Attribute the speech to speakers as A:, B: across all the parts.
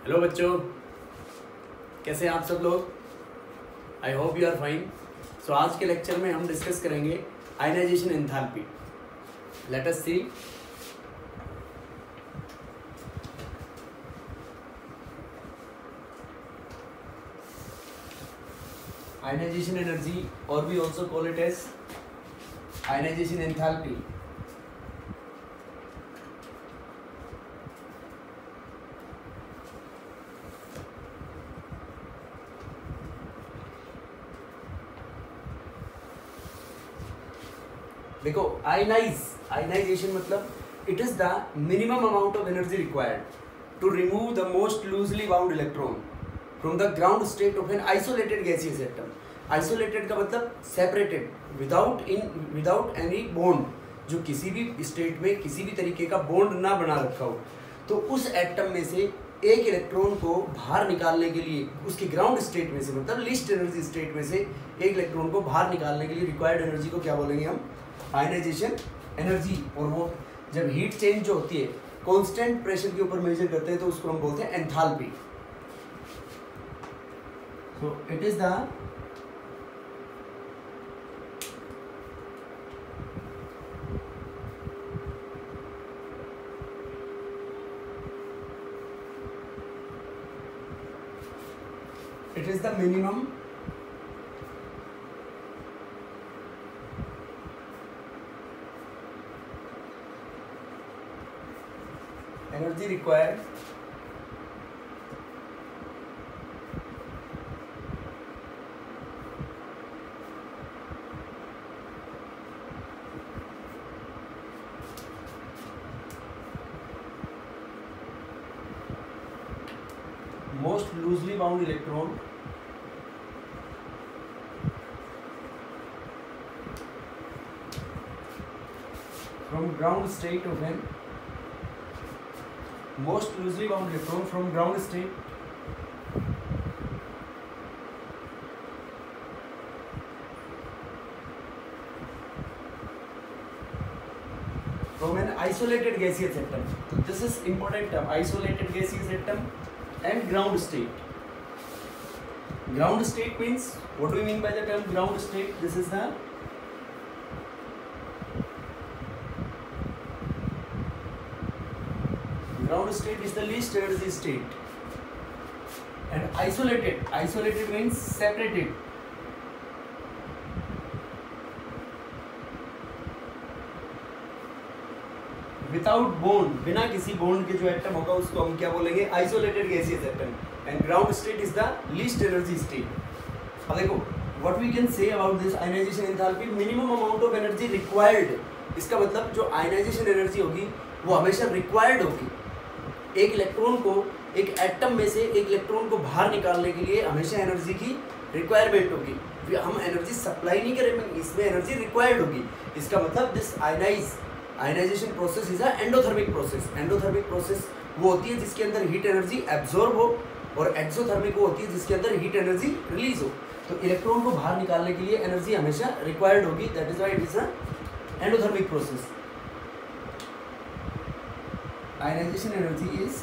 A: Hello बच्चों, कैसे हैं आप सब लोग। I hope you are fine. So आज के लेक्चर में हम डिस्कस करेंगे ionization enthalpy. Let us see. Ionization energy और भी also call it as ionization enthalpy. देखो, आयनाइजेशन मतलब it is the minimum amount of energy required to remove the most loosely bound electron from the ground state of an isolated gaseous atom. Isolated का मतलब separated, without any bond, जो किसी भी state में किसी भी तरीके का बॉन्ड ना बना रखा हो। तो उस एटम में से एक इलेक्ट्रॉन को बाहर निकालने के लिए, उसकी ग्राउंड स्टेट में से, मतलब लीस्ट एनर्जी स्टेट में से एक इलेक्ट्रॉन को बाहर निकालने के लिए रिक्वायर्ड एनर्जी को क्या बोलेंगे हम? Ionization energy. और वो जब हीट चेंज जो होती है कांस्टेंट प्रेशर के ऊपर मेजर करते हैं तो उसको हम बोलते हैं enthalpy. So it is the minimum energy required most loosely bound electron from ground state of an most loosely bound electron from ground state from an isolated gaseous atom. So this is important term, isolated gaseous atom and ground state. Ground state means, what do we mean by the term ground state? This is the ground state is the least energy state. And isolated means separated. Without bond, बिना किसी bond के जो atom होगा उसको हम क्या बोलेंगे? Isolated gaseous atom. And ground state is the least energy state. अब देखो, what we can say about this ionization enthalpy, minimum amount of energy required. इसका मतलब जो आयनाइजेशन एनर्जी होगी वो हमेशा रिक्वायर्ड होगी। एक इलेक्ट्रॉन को, एक एटम में से एक इलेक्ट्रॉन को बाहर निकालने के लिए हमेशा एनर्जी की रिक्वायरमेंट होगी। हम एनर्जी सप्लाई नहीं करेंगे, इसमें एनर्जी रिक्वायर्ड होगी। इसका मतलब this ionization process is a endothermic process. Endothermic process वो होती है जिसके अंदर हीट एनर्जी एब्जॉर्ब हो, और एक्सोथर्मिक वो होती है जिसके अंदर हीट एनर्जी रिलीज हो। तो इलेक्ट्रॉन को बाहर निकालने के लिए एनर्जी हमेशा रिक्वायर्ड होगी। That is why it is a endothermic process. Ionization energy is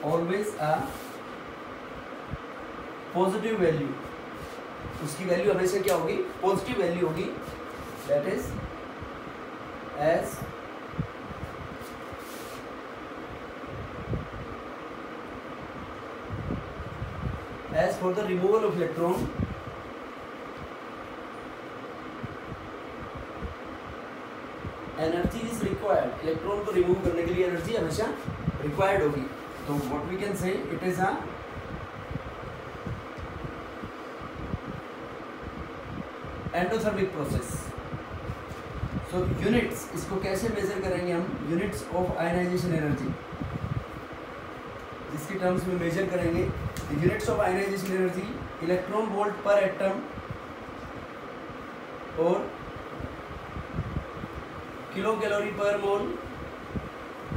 A: always a positive value. उसकी वैल्यू हमेशा क्या होगी? पॉजिटिव वैल्यू होगी। That is as for the removal of electron, energy is required. Electron को remove करने के लिए energy हमेशा रिक्वायर्ड होगी। तो what we can say, it is a endothermic process. So units, इसको कैसे मेजर करेंगे हम? यूनिट्स ऑफ आयनाइजेशन एनर्जी, इसके टर्म्स में मेजर करेंगे। Units of ionization energy, electron volt per atom और किलो कैलोरी पर मोल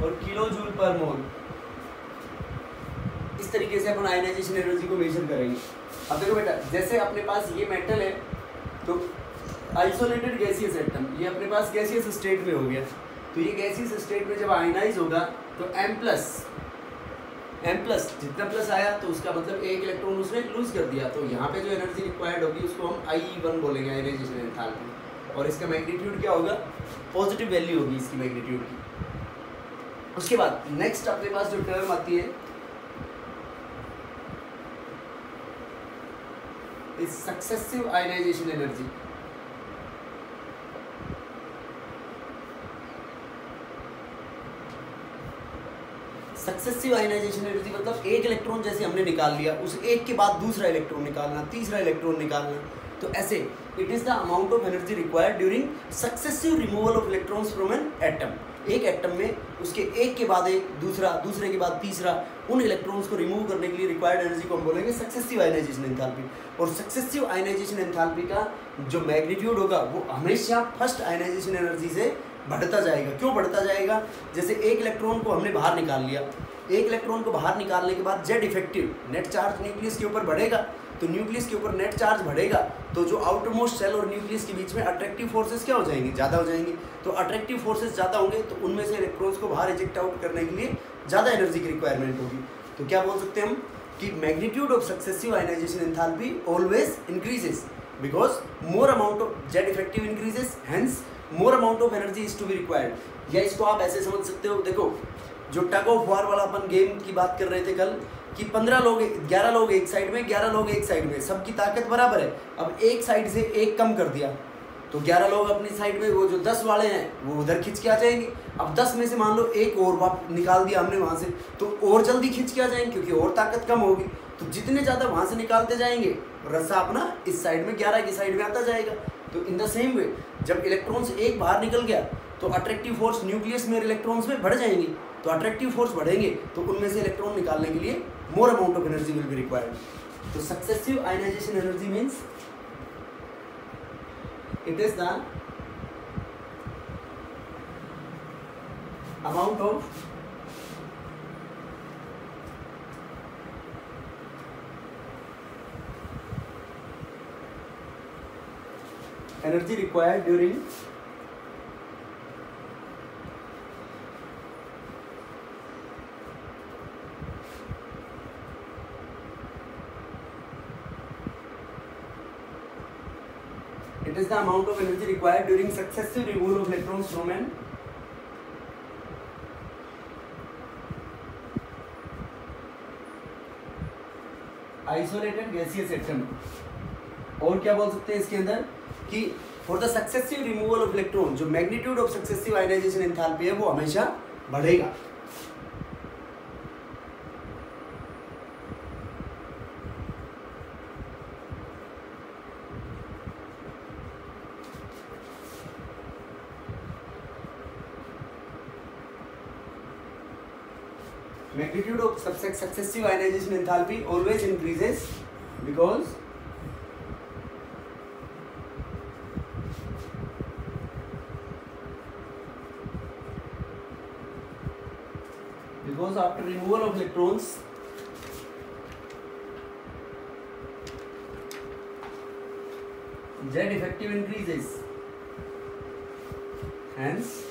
A: और किलो जूल पर मोल। इस तरीके से अपन आयनाइजेशन एनर्जी को मेजर करेंगे। अब देखो बेटा, जैसे अपने पास ये मेटल है तो आइसोलेटेड गैसियस एटम, ये अपने पास गैसियस स्टेट में हो गया। तो ये गैसियस स्टेट में जब आयनाइज होगा तो M प्लस जितना प्लस आया तो उसका मतलब एक इलेक्ट्रॉन उसने लूज कर दिया, तो यहाँ पे जो एनर्जी रिक्वायर्ड होगी उसको हम I1 बोलेंगे, आयनाइजेशन एंथैल्पी, और इसका मैग्नीट्यूड क्या होगा, पॉजिटिव वैल्यू होगी इसकी मैग्नीट्यूड की। उसके बाद नेक्स्ट अपने पास जो टर्म आती है is successive ionization energy. Successive ionization energy मतलब एक इलेक्ट्रॉन जैसे हमने निकाल लिया, उस एक के बाद दूसरा इलेक्ट्रॉन निकालना, तीसरा इलेक्ट्रॉन निकालना, तो ऐसे it is the amount of energy required during successive removal of electrons from an atom. एक एटम में उसके एक के बाद एक दूसरा, दूसरे के बाद तीसरा, उन इलेक्ट्रॉन्स को रिमूव करने के लिए रिक्वायर्ड एनर्जी को हम बोलेंगे सक्सेसिव आयनाइजेशन एंथैल्पी। और सक्सेसिव आयनाइजेशन एंथैल्पी का जो मैग्नीट्यूड होगा वो हमेशा फर्स्ट आयनाइजेशन एनर्जी से बढ़ता जाएगा। क्यों बढ़ता जाएगा, जैसे एक इलेक्ट्रॉन को हमने बाहर निकाल लिया, एक इलेक्ट्रॉन को बाहर निकालने के बाद Z effective net charge nucleus के ऊपर बढ़ेगा, तो न्यूक्लियस के ऊपर नेट चार्ज बढ़ेगा, तो जो आउटरमोस्ट सेल और न्यूक्लियस के बीच में अट्रैक्टिव फोर्सेस क्या हो जाएंगे, ज़्यादा हो जाएंगे। तो अट्रैक्टिव फोर्सेस ज़्यादा होंगे तो उनमें से इलेक्ट्रॉन्स को बाहर इजेक्ट आउट करने के लिए ज़्यादा एनर्जी की रिक्वायरमेंट होगी। तो क्या बोल सकते हैं हम कि magnitude of successive ionization enthalpy always increases because more amount of Z effective increases, hence more amount of energy is to be required. या इसको आप ऐसे समझ सकते हो, देखो जो टग ऑफ वार वाला अपन गेम की बात कर रहे थे कल कि 11 लोग एक साइड में, 11 लोग एक साइड में, सबकी ताकत बराबर है। अब एक साइड से एक कम कर दिया तो 11 लोग अपनी साइड में, वो जो 10 वाले हैं वो उधर खिंच के आ जाएंगे। अब 10 में से मान लो एक और निकाल दिया हमने वहाँ से, तो और जल्दी खिंच के आ जाएंगे क्योंकि और ताकत कम होगी। तो जितने ज़्यादा वहाँ से निकालते जाएंगे रस्सा अपना इस साइड में 11 की साइड में आता जाएगा। तो इन द सेम वे जब इलेक्ट्रॉन से एक बाहर निकल गया तो अट्रैक्टिव फोर्स न्यूक्लियस में इलेक्ट्रॉन्स में बढ़ जाएंगी, तो अट्रैक्टिव फोर्स बढ़ेंगे तो उनमें से इलेक्ट्रॉन निकालने के लिए more amount of energy will be required. तो successive ionization energy means it is the amount of energy required during it is the amount of energy required during successive removal of electrons from an isolated gaseous atom। और क्या बोल सकते हैं इसके अंदर कि for the successive removal of electron जो magnitude of successive ionization enthalpy है वो हमेशा बढ़ेगा। Magnitude of successive ionization enthalpy always increases because after removal of electrons Z effective increases, hence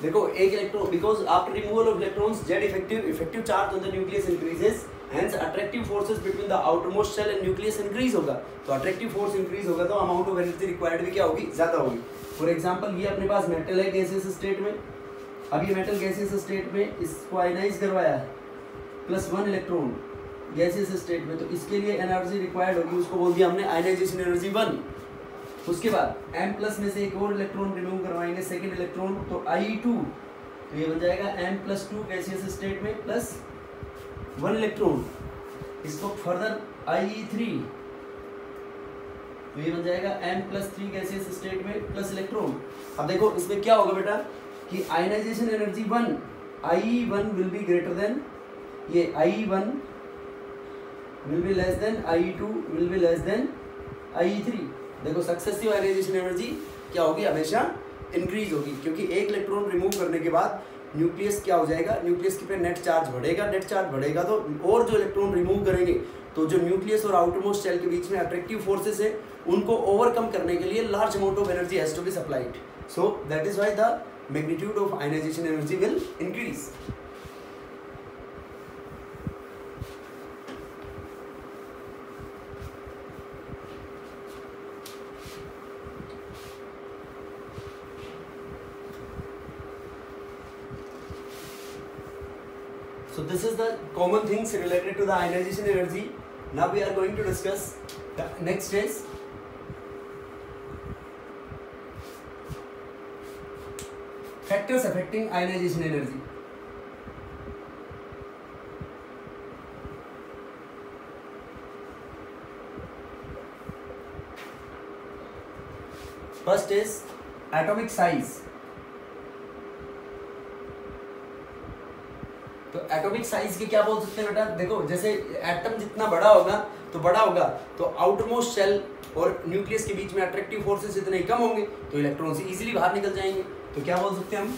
A: देखो एक electron because after removal of electrons Z effective charge on the nucleus increases, hence attractive forces between the outermost shell and nucleus increase होगा। तो attractive force increase होगा तो amount of energy required भी क्या होगी, ज्यादा होगी। फॉर एग्जांपल ये अपने पास मेटल है गैसियस स्टेट में, अब ये मेटल गैसियस स्टेट में इसको आयनाइज करवाया है +1 इलेक्ट्रॉन गैसियस स्टेट में, तो इसके लिए एनर्जी रिक्वायर्ड होगी, उसको बोल दिया हमने आयनाइजेशन एनर्जी 1। उसके बाद M+ में से एक और इलेक्ट्रॉन रिमूव करवाएंगे, सेकंड इलेक्ट्रॉन, तो I2, तो ये बन जाएगा M+2 गैसियस स्टेट में +1 इलेक्ट्रॉन। इसको फर्दर I3, तो ये बन जाएगा M+3 गैसियस स्टेट में प्लस इलेक्ट्रॉन। अब देखो इसमें क्या होगा बेटा कि ionization energy 1 I1 will be greater than, ये I1 will be less than I2 will be less than I3। देखो सक्सेसिव आयनाइजेशन एनर्जी क्या होगी, हमेशा इंक्रीज होगी, क्योंकि एक इलेक्ट्रॉन रिमूव करने के बाद न्यूक्लियस क्या हो जाएगा, न्यूक्लियस के पे नेट चार्ज बढ़ेगा, नेट चार्ज बढ़ेगा तो और जो इलेक्ट्रॉन रिमूव करेंगे तो जो न्यूक्लियस और आउटर मोस्ट शेल के बीच में अट्रैक्टिव फोर्सेस है उनको ओवरकम करने के लिए large amount of energy has to be supplied, so that is why the magnitude of ionization energy will increase. So this is the common things related to the ionization energy. Now we are going to discuss the next is factors affecting ionization energy. First is atomic size. तो atomic size के क्या बोल सकते हैं बेटा, देखो जैसे atom जितना बड़ा होगा तो आउटर मोस्ट शेल और न्यूक्लियस के बीच में अट्रैक्टिव फोर्सेस इतने कम होंगे तो इलेक्ट्रॉन्स इजीली बाहर निकल जाएंगे। तो क्या बोल सकते हैं हम,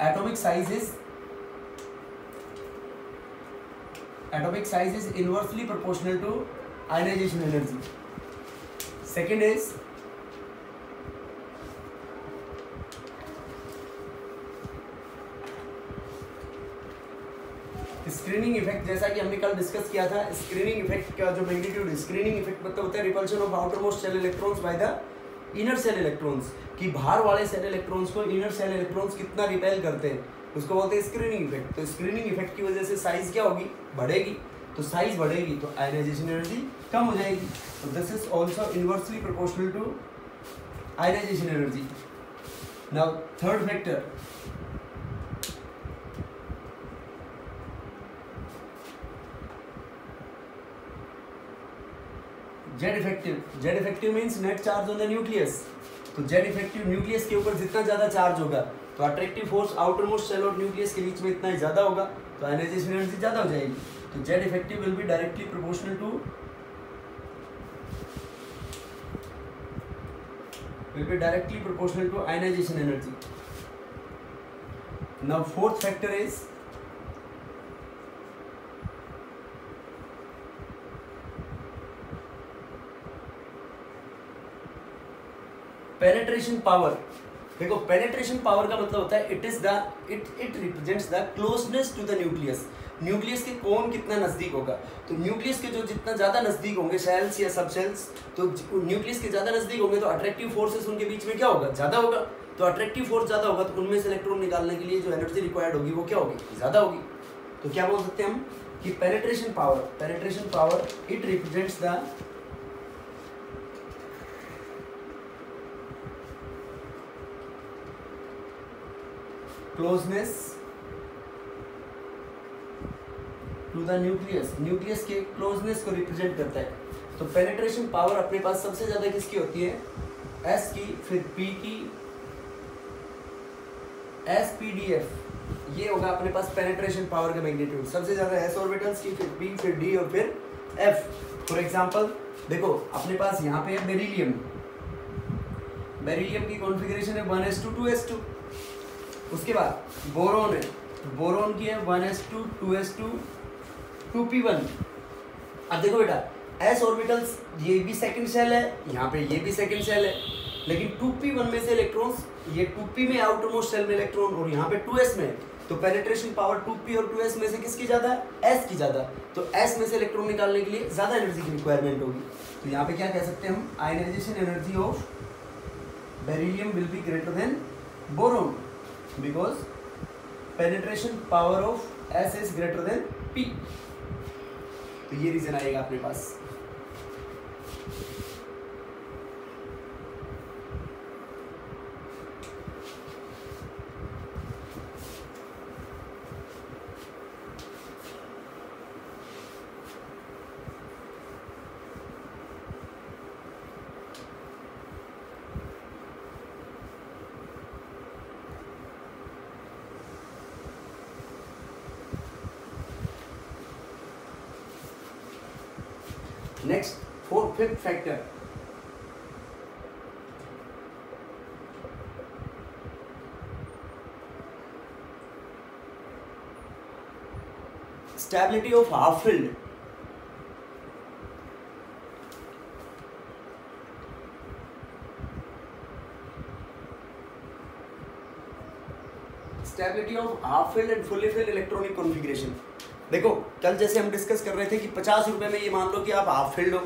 A: atomic size is inversely proportional to ionization energy. Second is screening effect, जैसा कि हमने कल डिस्कस किया था, स्क्रीनिंग इफेक्ट का जो मैग्नीट्यूड, स्क्रीनिंग इफेक्ट मतलब होता है repulsion of outermost shell electrons by the inner shell electrons, कि बाहर वाले शेल इलेक्ट्रॉन्स को इनर शेल इलेक्ट्रॉन्स कितना रिपेल करते हैं, उसको बोलते हैं स्क्रीनिंग इफेक्ट। तो स्क्रीनिंग इफेक्ट की वजह से साइज क्या होगी, बढ़ेगी, तो साइज बढ़ेगी तो आयनाइजेशन एनर्जी कम हो जाएगी। तो this is also inversely proportional to ionization energy. Now third factor, Z effective. Z effective means net charge on the nucleus. तो जेड इफेक्टिव, न्यूक्लियस के ऊपर जितना ज्यादा चार्ज होगा तो attractive force outermost shell और न्यूक्लियस के बीच में इतना ही ज्यादा होगा तो आयनाइजेशन एनर्जी ज्यादा हो जाएगी। तो Z effective will be directly proportional to ionization energy. Now fourth factor is penetration power. देखो पेनिट्रेशन पावर का मतलब होता है it represents the closeness to the nucleus. Nucleus के कौन कितना नजदीक होगा, तो न्यूक्लियस के जो जितना ज्यादा नजदीक होंगे शेल्स या सब शेल्स, तो न्यूक्लियस के ज्यादा नजदीक होंगे तो अट्रैक्टिव फोर्सेस उनके बीच में क्या होगा, ज्यादा होगा। तो अट्रैक्टिव फोर्स ज्यादा होगा तो उनमें से इलेक्ट्रॉन निकालने के लिए जो एनर्जी रिक्वायर्ड होगी वो क्या होगी, ज्यादा होगी। तो क्या बोल सकते हैं हम कि penetration power it represents the closeness to the nucleus. Nucleus के क्लोजनेस को रिप्रेजेंट करता है। तो पेनिट्रेशन पावर अपने पास सबसे ज्यादा किसकी होती है, एस की, फिर पी की, एस पी डी एफ, ये होगा अपने पास पेनिट्रेशन पावर का मैग्नीट्यूड। सबसे ज्यादा एस ऑर्बिटल्स की, फिर पी, फिर डी और फिर एफ। फॉर एग्जांपल देखो अपने पास यहाँ पे है बेरिलियम, बेरिलियम की कॉन्फ़िगरेशन है 1s2 2s2। उसके बाद बोरोन है, बोरोन की है 1s2 2s2 2p1। अब देखो बेटा एस ऑर्बिटल्स, ये भी सेकंड शेल है, यहाँ पे ये भी सेकंड शेल है, लेकिन 2p1 में से इलेक्ट्रॉन्स, ये 2p में आउटर मोस्ट शेल में इलेक्ट्रॉन और यहाँ पे 2s में, तो पेनिट्रेशन पावर 2p और 2s में से किसकी ज्यादा है, s की ज्यादा। तो s में से इलेक्ट्रॉन निकालने के लिए ज्यादा एनर्जी की रिक्वायरमेंट होगी। तो यहाँ पे क्या कह सकते हैं हम, ionization energy of beryllium will be greater than boron because penetration power of S is greater than P। तो ये रीजन आएगा अपने पास। Next, fifth factor, stability of half filled, stability of half filled and fully filled electronic configuration. देखो कल जैसे हम discuss कर रहे थे कि 50 रुपए में ये मान लो कि आप हाफ फिल्ड हो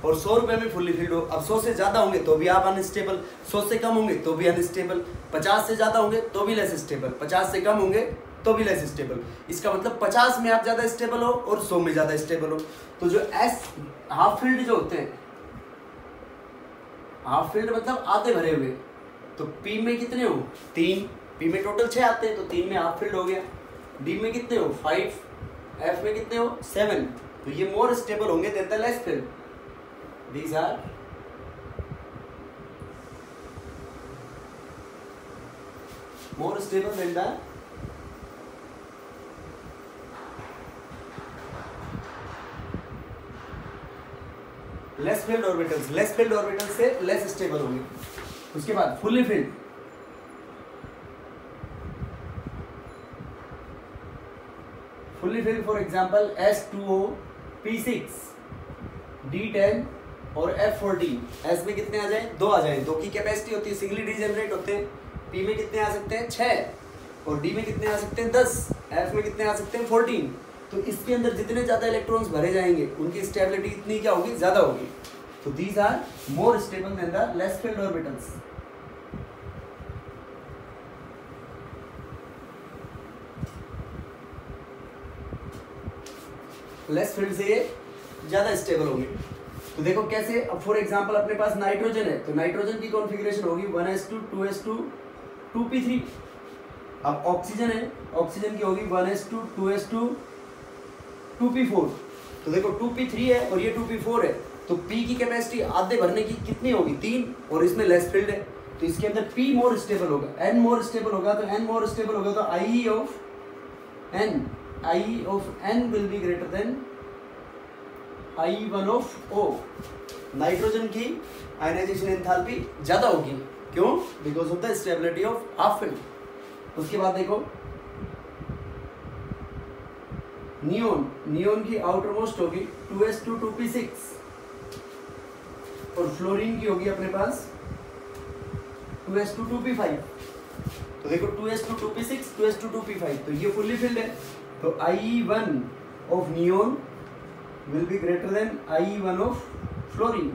A: और 100 रुपए में फुली फिल्ड हो। अब 100 से ज़्यादा होंगे तो भी आप अनस्टेबल, 100 से कम होंगे तो भी अनस्टेबल, 50 से ज़्यादा होंगे तो भी लेस स्टेबल, 50 से कम होंगे तो भी लेस स्टेबल। इसका मतलब 50 में आप ज़्यादा स्टेबल हो और 100 में ज़्यादा स्टेबल हो। तो जो एस हाफ फिल्ड जो होते हैं, हाफ फिल्ड मतलब आधे भरे हुए, तो पी में कितने हो 3, पी में टोटल 6 आते हैं तो 3 में हाफ फिल्ड हो गया। डी में कितने हो 5, एफ में कितने हो 7, तो ये मोर स्टेबल होंगे than the less filled. These are more stable than the less filled orbitals। less filled orbitals से less stable होंगे। उसके बाद fully filled, fully filled for example S2O, P6, D10 और F14। एस में कितने आ जाए 2 आ जाए, 2 की कैपेसिटी होती है, सिंगली डीजेनरेट होते हैं। पी में कितने आ सकते हैं 6 और डी में कितने आ सकते हैं 10, एफ में कितने आ सकते हैं 14। तो इसके अंदर जितने ज़्यादा इलेक्ट्रॉन्स भरे जाएंगे उनकी स्टेबिलिटी इतनी क्या होगी ज़्यादा होगी। तो these are more stable than the less filled orbitals. Less filled से ये ज़्यादा स्टेबल होंगे। तो देखो कैसे, अब फॉर एग्जांपल अपने पास नाइट्रोजन है तो नाइट्रोजन की कॉन्फ़िगरेशन होगी 1s2 2s2 2p3। अब ऑक्सीजन है, ऑक्सीजन की होगी 1s2 2s2 2p4। तो देखो 2p3 है और ये 2p4 है, तो p की कैपेसिटी आधे भरने की कितनी होगी 3 और इसमें लेस फील्ड है तो इसके अंदर p मोर स्टेबल होगा, n मोर स्टेबल होगा। तो n मोर स्टेबल होगा तो I of n will be greater than I1 of O। Nitrogen की आयनाइजेशन एंथैल्पी ज्यादा होगी, क्यों? Because of the stability of half filled. उसके बाद देखो नियोन की आउटर मोस्ट होगी 2s2 2p6 और फ्लोरीन की होगी अपने पास 2s2 2p5। तो देखो 2s2 2p6 2s2 2p5, तो ये फुल्ली फिल्ड है। तो I1 of neon will be greater than I1 of fluorine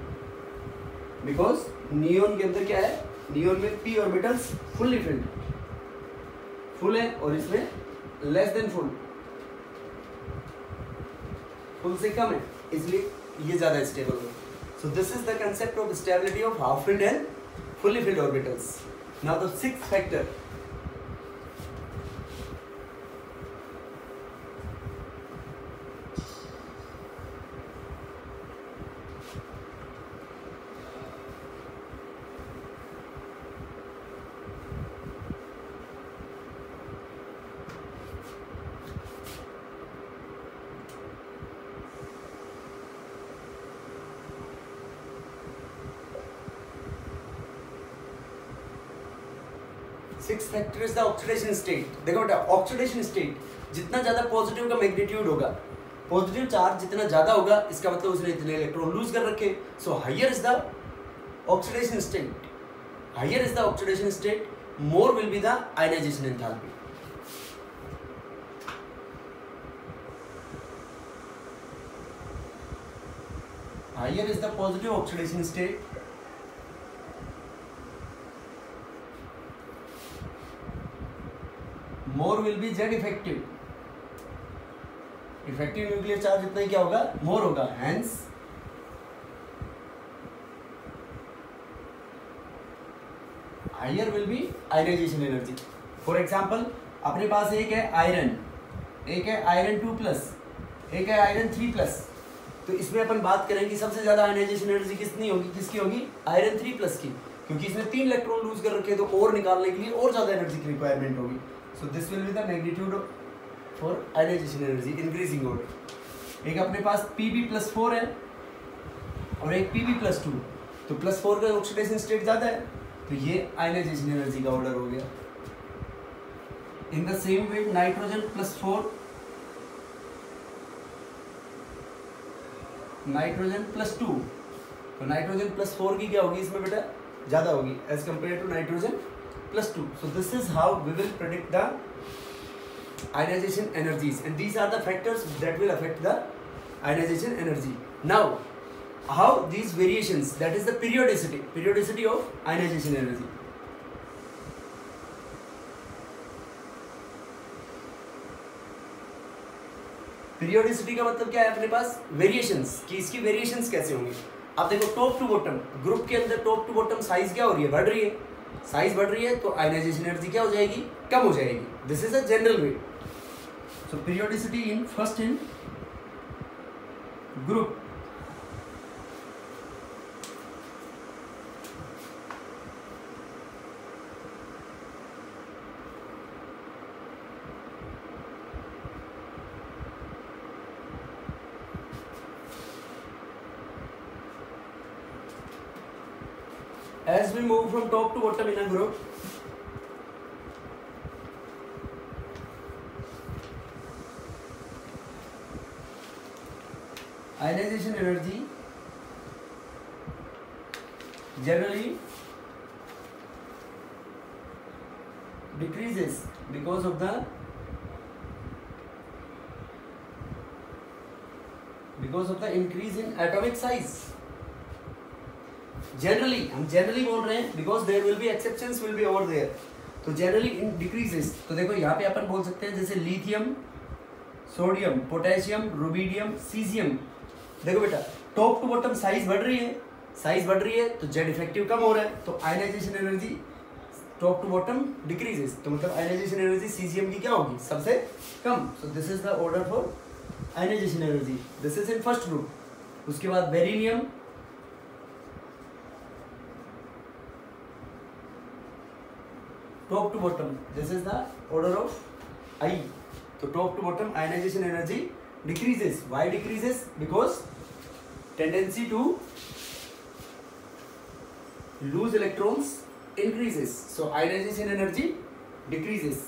A: because neon के अंदर क्या है, neon में p orbitals fully filled, full है और इसमें लेस देन फुल, फुल से कम है, इसलिए ये ज्यादा स्टेबल है। सो this is the concept of stability of half filled and fully filled orbitals. Now the sixth factor, six factor is the oxidation state. देखो बेटा, ऑक्सीडेशन स्टेट जितना ज्यादा पॉजिटिव का मैग्नीट्यूड होगा, पॉजिटिव चार्ज जितना ज्यादा होगा, इसका मतलब उसने इतने इलेक्ट्रॉन लूज कर रखे। So higher is the oxidation state, higher is the oxidation state, more will be the ionization enthalpy. Higher is the positive oxidation state, more will be Z effective. Effective nuclear charge जितना ही क्या होगा, more होगा, hence higher will be ionization energy. For example अपने पास एक है iron, एक है आयरन 2+, एक है आयरन 3+। तो इसमें अपन बात करें कि सबसे ज्यादा आयनाइजेशन एनर्जी किसकी होगी, किसकी होगी, आयरन 3+ की, क्योंकि इसने 3 इलेक्ट्रॉन लूज कर रखे, तो और निकालने के लिए और ज्यादा एनर्जी की रिक्वायरमेंट होगी। So this will be the magnitude for ionization energy increasing order। एक अपने पास Pb+4 है और एक Pb+2, तो +4 का ऑक्सीडेशन स्टेट ज्यादा है, तो ये आयनाइजेशन एनर्जी का ऑर्डर हो गया। In the same way nitrogen +4 nitrogen plus 2, तो नाइट्रोजन प्लस 4 की क्या होगी इसमें बेटा, ज़्यादा होगी as compare to nitrogen plus 2. So this is how we will predict the ionization energies, and these are the factors that will affect the ionization energy. Now how these variations, that is the periodicity of ionization energy. Periodicity का मतलब क्या है अपने पास, variations, कि इसकी variations कैसे होंगी. अब देखो टॉप टू बॉटम ग्रुप के अंदर टॉप टू बॉटम साइज क्या हो रही है, बढ़ रही है, साइज बढ़ रही है तो आयनाइजेशन एनर्जी क्या हो जाएगी, कम हो जाएगी. This is a general way. So periodicity in first in group as we move from top to bottom in a group, ionization energy generally decreases because of the increase in atomic size. Generally, हम generally बोल रहे हैं because there will be exceptions will be over there. तो generally इन decreases, तो देखो यहाँ पे अपन बोल सकते हैं जैसे lithium, sodium, potassium, rubidium, caesium. देखो बेटा टॉप टू बॉटम साइज बढ़ रही है तो जेड इफेक्टिव कम हो रहा है, तो ionization energy top to bottom decreases, तो मतलब आयनाइजेशन एनर्जी सीजियम की क्या होगी, सबसे कम. So this is the order for ionization energy. This is in first group. उसके बाद beryllium, top to bottom, this is the order of I. So top to bottom ionization energy decreases. Why decreases? Because tendency to lose electrons increases, so ionization energy decreases.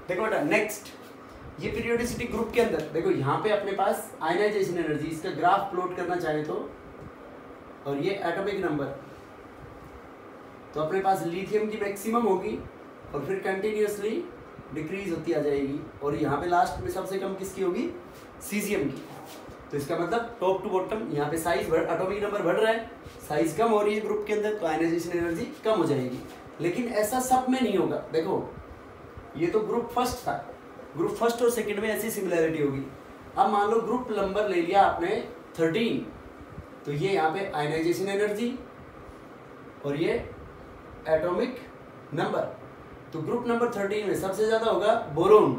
A: देखो बेटा next, ये periodicity group के अंदर देखो यहाँ पे अपने पास ionization energy, इसका ग्राफ प्लॉट करना चाहे तो, और ये एटॉमिक नंबर, तो अपने पास लिथियम की मैक्सिमम होगी और फिर कंटिन्यूअसली डिक्रीज होती आ जाएगी, और यहाँ पे लास्ट में सबसे कम किसकी होगी, सीजियम की. तो इसका मतलब टॉप टू बॉटम यहाँ पे साइज एटॉमिक नंबर बढ़ रहा है, साइज कम हो रही है ग्रुप के अंदर, तो आयनाइजेशन एनर्जी कम हो जाएगी. लेकिन ऐसा सब में नहीं होगा. देखो ये तो ग्रुप फर्स्ट था, ग्रुप फर्स्ट और सेकंड में ऐसी सिमिलैरिटी होगी. अब मान लो ग्रुप नंबर ले लिया आपने 13, तो ये यहाँ पे आयनाइजेशन एनर्जी और ये एटॉमिक नंबर. तो ग्रुप नंबर 13 में सबसे ज्यादा होगा बोरोन,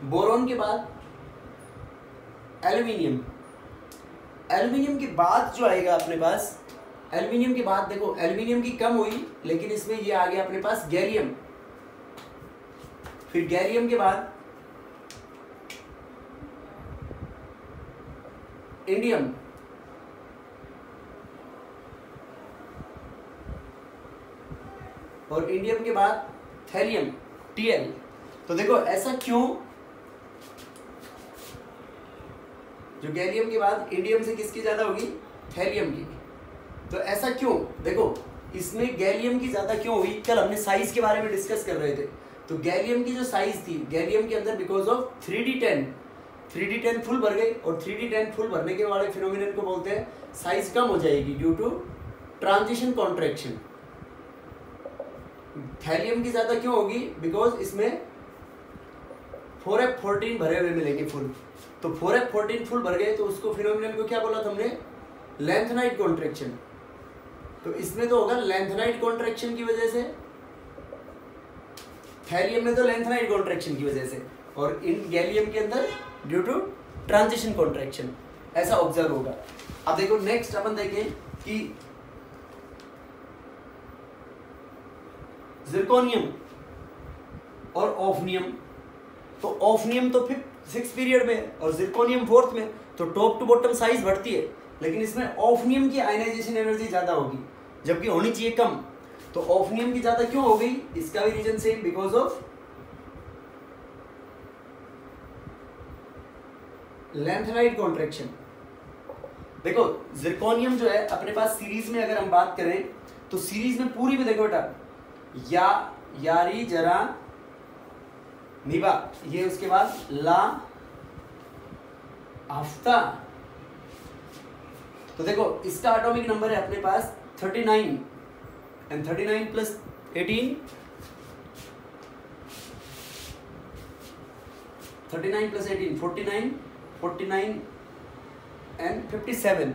A: बोरोन के बाद एल्यूमिनियम, एल्यूमिनियम के बाद जो आएगा अपने पास, एल्यूमिनियम के बाद देखो एल्यूमिनियम की कम हुई, लेकिन इसमें ये आ गया अपने पास गैलियम, फिर गैलियम के बाद इंडियम, और इंडियम के बाद थैलियम, Tl. तो देखो ऐसा क्यों, जो गैलियम के बाद इंडियम से किसकी ज्यादा होगी, थैलियम की. तो ऐसा क्यों, देखो इसमें गैलियम की ज्यादा क्यों हुई, कल हमने साइज के बारे में डिस्कस कर रहे थे. तो गैलियम की जो साइज थी, गैलियम के अंदर बिकॉज ऑफ 3d10 फुल भर गई, और 3d10 फुल भरने के वाले फिनोमिनन को बोलते हैं साइज कम हो जाएगी due to transition contraction. Thallium की ज्यादा क्यों होगी, बिकॉज इसमें 4f14 भरे हुए मिलेंगे फुल. तो 4f14 फुल भर गए, तो उसको फिनोमिनन को क्या बोला था हमने, लेंथनाइट कॉन्ट्रैक्शन. तो इसमें तो होगा लेंथनाइट कॉन्ट्रैक्शन की वजह से, थैलियम में तो लेंथनाइट कॉन्ट्रैक्शन की वजह से, और इन गैलियम के अंदर ड्यू टू ट्रांजिशन कॉन्ट्रैक्शन. ऐसा ऑब्जर्व होगा. अब देखो नेक्स्ट अपन देखें कि जिरकोनियम और ऑफनियम. तो ऑफनियम तो 6th पीरियड में और जिरकोनियम 4th में, तो टॉप टू बॉटम साइज बढ़ती है, लेकिन इसमें ऑफनियम की आयनाइजेशन एनर्जी ज्यादा होगी, जबकि होनी चाहिए कम. तो ऑफनियम की ज्यादा क्यों हो गई, इसका भी reason same, because of lanthanide contraction. देखो जिरकोनियम जो है अपने पास सीरीज में अगर हम बात करें तो सीरीज में पूरी में देखो बेटा यारी जरा निभा, ये उसके बाद ला आफ्ता। तो देखो इसका एटॉमिक नंबर है अपने पास 39 एंड 39 प्लस 18 39 प्लस 18 49 एंड 57।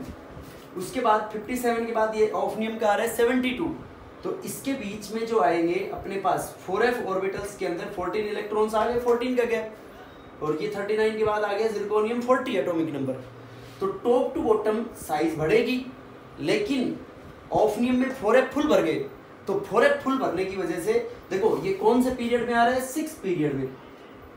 A: उसके बाद 57 के बाद ये ऑफनियम का आ रहा है 72। तो इसके बीच में जो आएंगे अपने पास 4f ऑर्बिटल्स के अंदर 14 इलेक्ट्रॉन्स आ गए, 14 का गैप, और ये 39 के बाद आ गया जिरकोनियम 40 एटॉमिक नंबर। तो टॉप टू बॉटम साइज बढ़ेगी, लेकिन ऑफनियम में 4f फुल भर गए। तो 4f फुल भरने की वजह से देखो ये कौन से पीरियड में आ रहा है, 6 पीरियड में,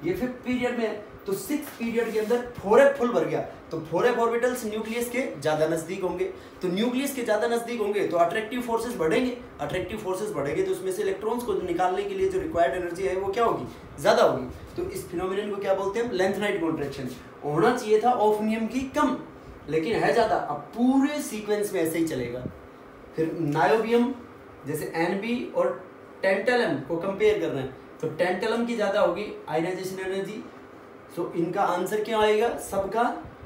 A: ये 5th पीरियड में है। तो 6 पीरियड के अंदर 4f फुल भर गया, तो 4f ऑर्बिटल्स न्यूक्लियस के ज्यादा नजदीक होंगे। तो न्यूक्लियस के ज्यादा नजदीक होंगे तो अट्रैक्टिव फोर्सेस बढ़ेंगे, अट्रैक्टिव फोर्सेस बढ़ेंगे तो उसमें से इलेक्ट्रॉन्स को निकालने के लिए जो रिक्वायर्ड एनर्जी है वो क्या होगी, ज्यादा होगी। तो इस फिनोमिनन को क्या बोलते हैं, लैंथेनाइड कॉन्ट्रैक्शन। होना चाहिए था ऑफनियम की कम, लेकिन है ज्यादा। अब पूरे सीक्वेंस में ऐसे ही चलेगा। फिर नायोबियम जैसे एनबी और टेंटलम को कंपेयर करना है, तो टेंटलम की ज्यादा होगी आयनाइजेशन एनर्जी। सो इनका आंसर क्या आएगा सबका,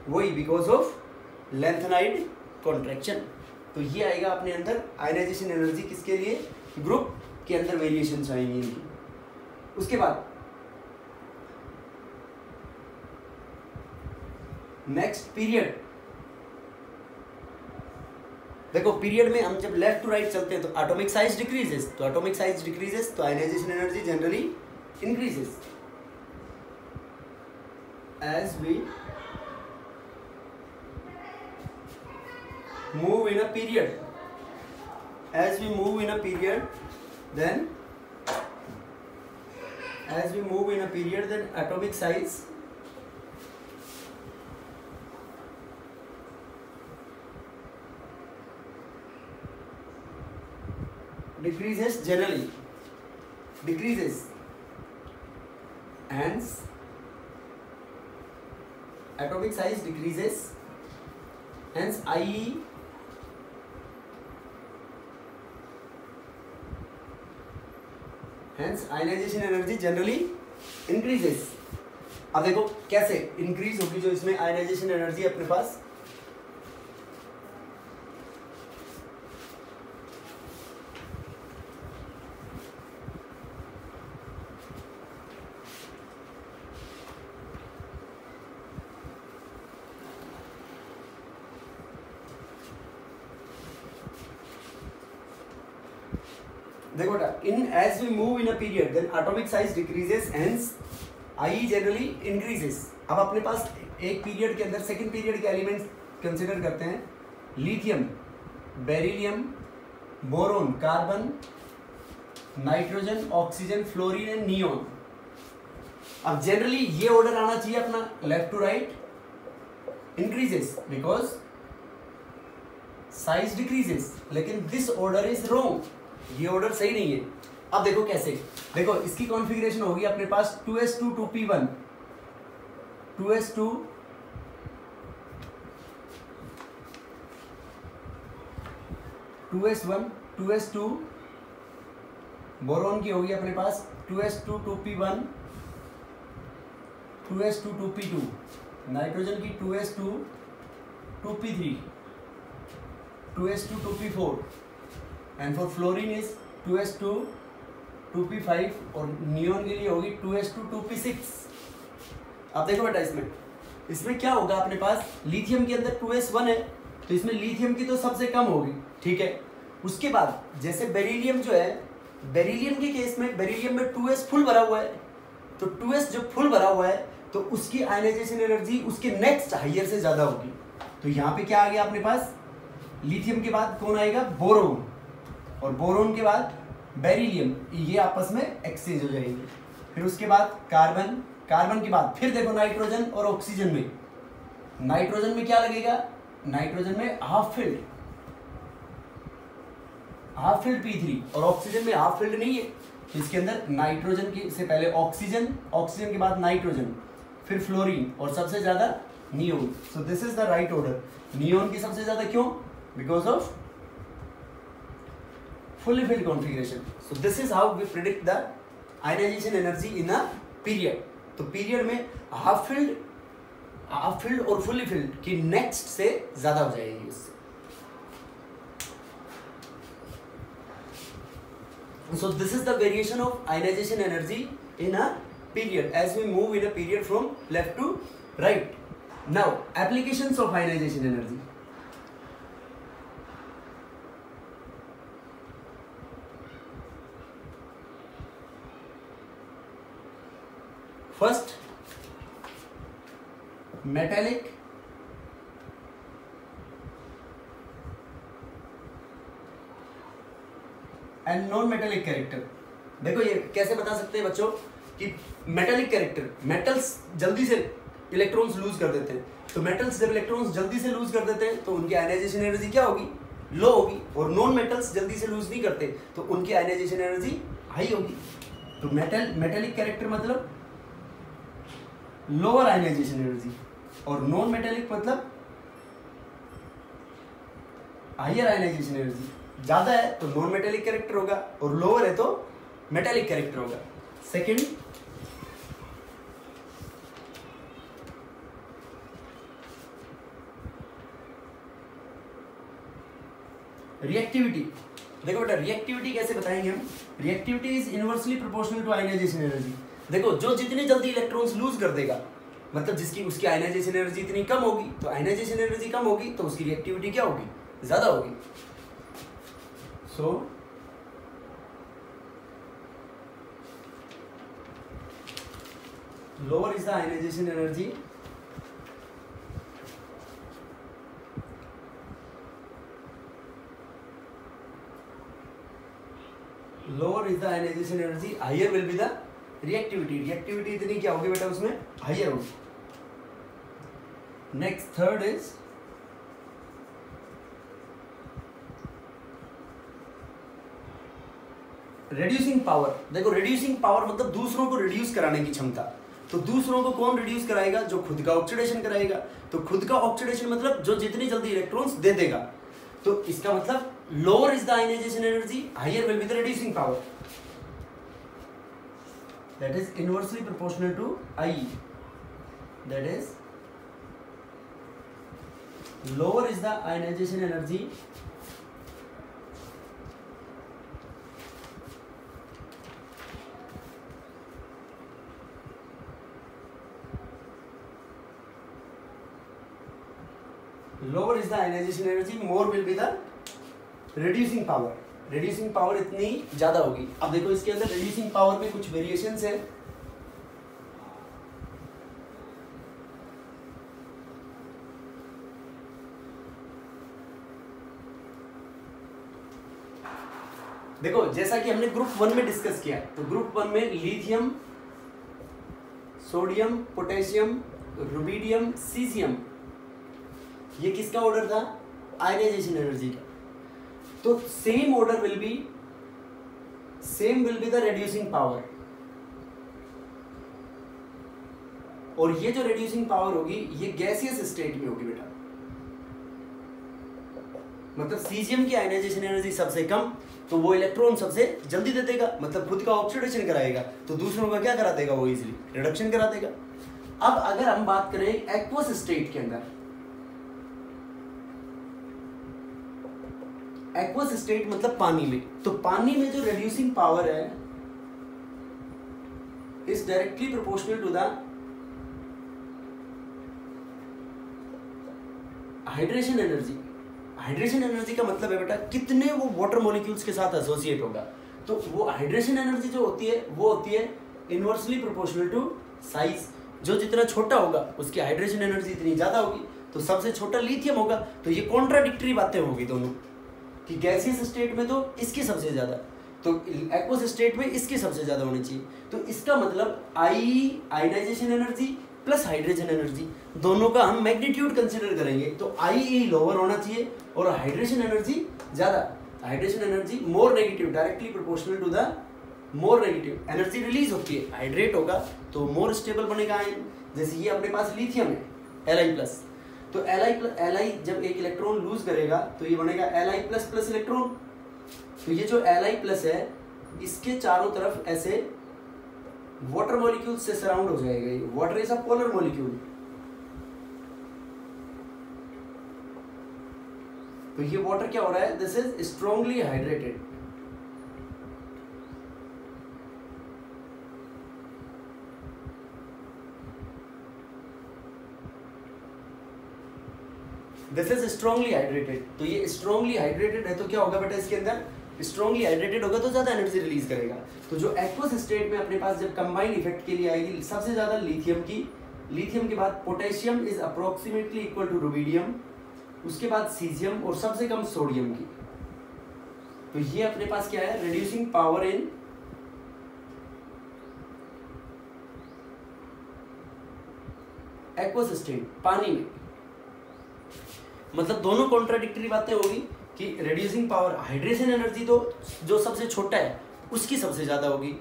A: वही बिकॉज ऑफ लैंथेनाइड कॉन्ट्रैक्शन। तो ये आएगा अपने अंदर आयनाइजेशन एनर्जी किसके लिए, ग्रुप के अंदर वेरिएशंस आएंगी इनकी। उसके बाद नेक्स्ट पीरियड, देखो पीरियड में हम जब लेफ्ट टू राइट चलते हैं तो एटॉमिक साइज डिक्रीजेस, तो एटॉमिक साइज डिक्रीजेस तो ionization energy generally increases. as we move in a period, as we move in a period, then as we move in a period, then atomic size decreases, generally decreases, hence atomic size decreases, hence IE hence ionization energy generally increases। अब देखो कैसे increase होगी जो इसमें ionization energy अपने पास, देखो in as we move in a period then atomic size decreases, hence I generally increases. अब अपने पास एक पीरियड के अंदर सेकंड पीरियड के एलिमेंट्स कंसीडर करते हैं, lithium, beryllium, boron, carbon, nitrogen, oxygen, fluorine and neon. अब जनरली ये ऑर्डर आना चाहिए अपना left to right, increases because size decreases, लेकिन दिस ऑर्डर इज रॉन्ग, ये ऑर्डर सही नहीं है। अब देखो कैसे, देखो इसकी कॉन्फ़िगरेशन होगी अपने पास 2s2 2p1, 2s2 2s1 2s2, boron की होगी अपने पास 2s2 2p1 2s2 2p2, nitrogen की 2s2 2p3 2s2 2p4 and for fluorine is 2s2 2p5 और नियोन के लिए होगी 2s2 2p6। अब देखो बेटा इसमें क्या होगा अपने पास, लिथियम के अंदर 2s1 है तो इसमें लिथियम की तो सबसे कम होगी, ठीक है। उसके बाद जैसे बेरिलियम जो है, बेरिलियम के केस में बेरिलियम में 2s फुल भरा हुआ है, तो 2s जब फुल भरा हुआ है तो उसकी आयनाइजेशन एनर्जी उसके नेक्स्ट हायर से ज्यादा होगी। तो यहाँ पे क्या आ गया अपने पास, लिथियम के बाद कौन आएगा, बोरोन, और बोरोन के बाद बेरिलियम, ये आपस में एक्सचेंज हो जाएंगे। फिर उसके बाद कार्बन, कार्बन के बाद फिर देखो नाइट्रोजन और ऑक्सीजन में, नाइट्रोजन में क्या लगेगा, नाइट्रोजन में half field, half filled P3 और ऑक्सीजन में हाफ फिल्ड नहीं है, तो इसके अंदर नाइट्रोजन की से पहले ऑक्सीजन, ऑक्सीजन के बाद नाइट्रोजन, फिर फ्लोरीन और सबसे ज्यादा neon. So this is the right order. Neon की सबसे ज्यादा क्यों? Because of fully filled configuration. So this is how we predict the ionization energy in a period. तो पीरियड में हाफ फिल्ड और फुली फिल्ड की नेक्स्ट से ज्यादा हो जाएगी उससे। So this is the variation of ionization energy in a period as we move in a period from left to right. Now applications of ionization energy. First, metallic and non-metallic character। देखो ये कैसे बता सकते हैं बच्चों कि metallic character, metals जल्दी से इलेक्ट्रॉन्स लूज कर देते हैं, तो मेटल्स जब इलेक्ट्रॉन्स जल्दी से लूज कर देते हैं तो उनकी आयनाइजेशन एनर्जी क्या होगी? लो होगी। और नॉन मेटल्स जल्दी से लूज नहीं करते तो उनकी आयनाइजेशन एनर्जी हाई होगी। तो मेटालिक कैरेक्टर मतलब लोअर आयनाइजेशन एनर्जी और नॉन मेटालिक मतलब हायर आयनाइजेशन एनर्जी। ज्यादा है तो नॉन मेटालिक कैरेक्टर होगा और लोअर है तो मेटालिक कैरेक्टर होगा। Second, reactivity. देखो बेटा रिएक्टिविटी कैसे बताएंगे हम? Reactivity is inversely proportional to ionization energy. देखो जो जितनी जल्दी इलेक्ट्रॉन्स लूज कर देगा मतलब जिसकी उसकी आयनाइजेशन एनर्जी इतनी कम होगी, तो आयनाइजेशन एनर्जी कम होगी तो उसकी रिएक्टिविटी क्या होगी? ज्यादा होगी। So lower is the ionization energy lower is the ionization energy, higher will be the reactivity। reactivity इतनी क्या होगी बेटा उसमें? higher होगी। next third is reducing power। देखो reducing power मतलब दूसरों को reduce कराने की क्षमता। तो दूसरों को कौन reduce कराएगा? जो खुद का ऑक्सीडेशन कराएगा। तो खुद का ऑक्सीडेशन मतलब जो जितनी जल्दी इलेक्ट्रॉन्स दे देगा। तो इसका मतलब lower is the ionization energy, higher will be the reducing power, that is inversely proportional to I, that is lower is the ionization energy, lower is the ionization energy, more will be the reducing power। reducing power इतनी ज्यादा होगी। अब देखो इसके अंदर reducing power में कुछ variations है। देखो जैसा कि हमने ग्रुप 1 में डिस्कस किया, तो ग्रुप 1 में lithium, sodium, potassium, rubidium, caesium, ये किसका ऑर्डर था? आयनाइजेशन एनर्जी का। तो same order will be the reducing power. और ये जो रिड्यूसिंग पावर होगी ये गैसियस स्टेट में होगी बेटा। मतलब सीजियम की आयनाइजेशन एनर्जी सबसे कम, तो वो इलेक्ट्रॉन सबसे जल्दी दे देगा, मतलब खुद का ऑक्सीडेशन कराएगा, तो दूसरों का क्या करा देगा? वो इजीली रिडक्शन करा देगा। अब अगर हम बात करें एक्वस स्टेट के अंदर, एक्वस स्टेट मतलब पानी में, तो पानी में जो रिड्यूसिंग पावर है is directly proportional to the hydration energy. Hydration energy का मतलब है बेटा कितने वो वाटर मॉलिक्यूल्स के साथ एसोसिएट होगा। तो वो हाइड्रेशन एनर्जी जो होती है वो होती है इनवर्सली प्रोपोर्शनल टू साइज। जो जितना छोटा होगा उसकी हाइड्रेशन एनर्जी इतनी ज्यादा होगी। तो सबसे छोटा लिथियम होगा, तो ये कॉन्ट्राडिक्टरी बातें होगी दोनों कि गैसियस स्टेट में तो इसकी सबसे ज्यादा, तो एक्वस स्टेट में इसकी सबसे ज्यादा होनी चाहिए। तो इसका मतलब I ionization energy plus hydration energy दोनों का हम मैग्नीट्यूड कंसीडर करेंगे, तो आई लोअर होना चाहिए और हाइड्रेशन एनर्जी ज्यादा। Hydration energy more negative, directly proportional to the more negative energy release होती है। हाइड्रेट होगा तो मोर स्टेबल बनेगा आयन। जैसे ये अपने पास लिथियम है Li+, तो Li जब एक इलेक्ट्रॉन लूज करेगा तो ये बनेगा Li++ इलेक्ट्रॉन। तो ये जो Li+ है इसके चारों तरफ ऐसे वाटर मॉलिक्यूल से सराउंड हो जाएगा। ये water is a polar molecule, तो ये वाटर क्या हो रहा है, this is strongly hydrated. This is strongly hydrated. तो ये स्ट्रांगली हाइड्रेटेड है तो क्या होगा बेटा, इसके अंदर स्ट्रांगली हाइड्रेटेड होगा तो ज्यादा एनर्जी रिलीज करेगा। तो जो एक्वस स्टेट में अपने पास जब कंबाइंड इफेक्ट के लिए आएगी सबसे ज्यादा लिथियम के बाद potassium is approximately equal to rubidium, उसके बाद सीजियम और सबसे कम सोडियम की। तो ये अपने पास क्या है, reducing power in aqueous state, पानी में। मतलब दोनों कॉन्ट्राडिक्टरी बातें होगी कि रिड्यूसिंग पावर, हाइड्रेशन एनर्जी तो जो सबसे छोटा है उसकी सबसे ज्यादा होगी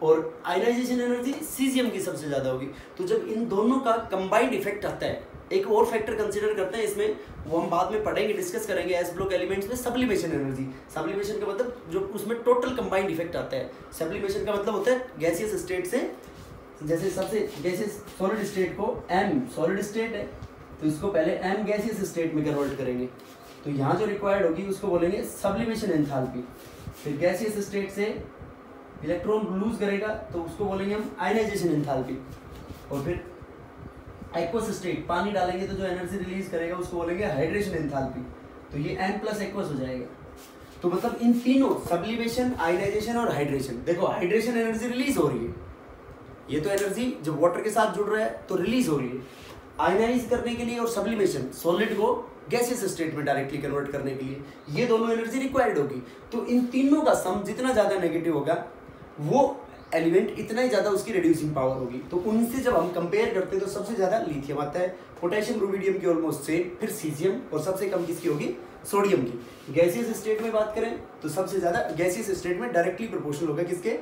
A: और आयनाइजेशन एनर्जी सीजियम की सबसे ज्यादा होगी। तो जब इन दोनों का कंबाइंड इफेक्ट आता है, एक और फैक्टर कंसीडर करते हैं इसमें, वो हम बाद में पढ़ेंगे, डिस्कस करेंगे एस ब्लॉक एलिमेंट्स में, सब्लिमेशन एनर्जी। सब्लिमेशन का मतलब जो उसमें टोटल कंबाइंड इफेक्ट आता है। सब्लिमेशन का मतलब होता है गैसियस स्टेट से, जैसे सबसे गैसियस सॉलिड स्टेट को M सॉलिड स्टेट है तो इसको पहले M गैसियस स्टेट में कन्वर्ट करेंगे। तो यहाँ जो रिक्वायर्ड होगी उसको बोलेंगे सब्लिमेशन एंथैल्पी। फिर गैसियस स्टेट से इलेक्ट्रॉन लूज करेगा तो उसको बोलेंगे हम आयनाइजेशन एंथैल्पी। और फिर एक्वस स्टेट, पानी डालेंगे तो जो एनर्जी रिलीज करेगा उसको बोलेंगे हाइड्रेशन एंथैल्पी। तो ये N+ एक्वस हो जाएगा। तो मतलब इन तीनों सब्लिमेशन, आयनाइजेशन और हाइड्रेशन, देखो हाइड्रेशन एनर्जी रिलीज हो रही है, ये तो एनर्जी जब वाटर के साथ जुड़ रहा है तो रिलीज हो रही है आयनाइज करने के लिए, और सब्लिमेशन सॉलिड को गैसियस स्टेट में डायरेक्टली कन्वर्ट करने के लिए, ये दोनों एनर्जी रिक्वायर्ड होगी। तो इन तीनों का सम जितना ज्यादा नेगेटिव होगा वो एलिमेंट इतना ही ज्यादा उसकी रिड्यूसिंग पावर होगी। तो उनसे जब हम कंपेयर करते हैं तो सबसे ज्यादा लिथियम आता है, पोटेशियम रुबिडियम की ऑलमोस्ट सेम, फिर सीजियम और सबसे कम किसकी होगी, सोडियम की। गैसियस स्टेट में बात करें तो सबसे ज्यादा गैसियस स्टेट में डायरेक्टली प्रोपोर्शनल होगा किसके,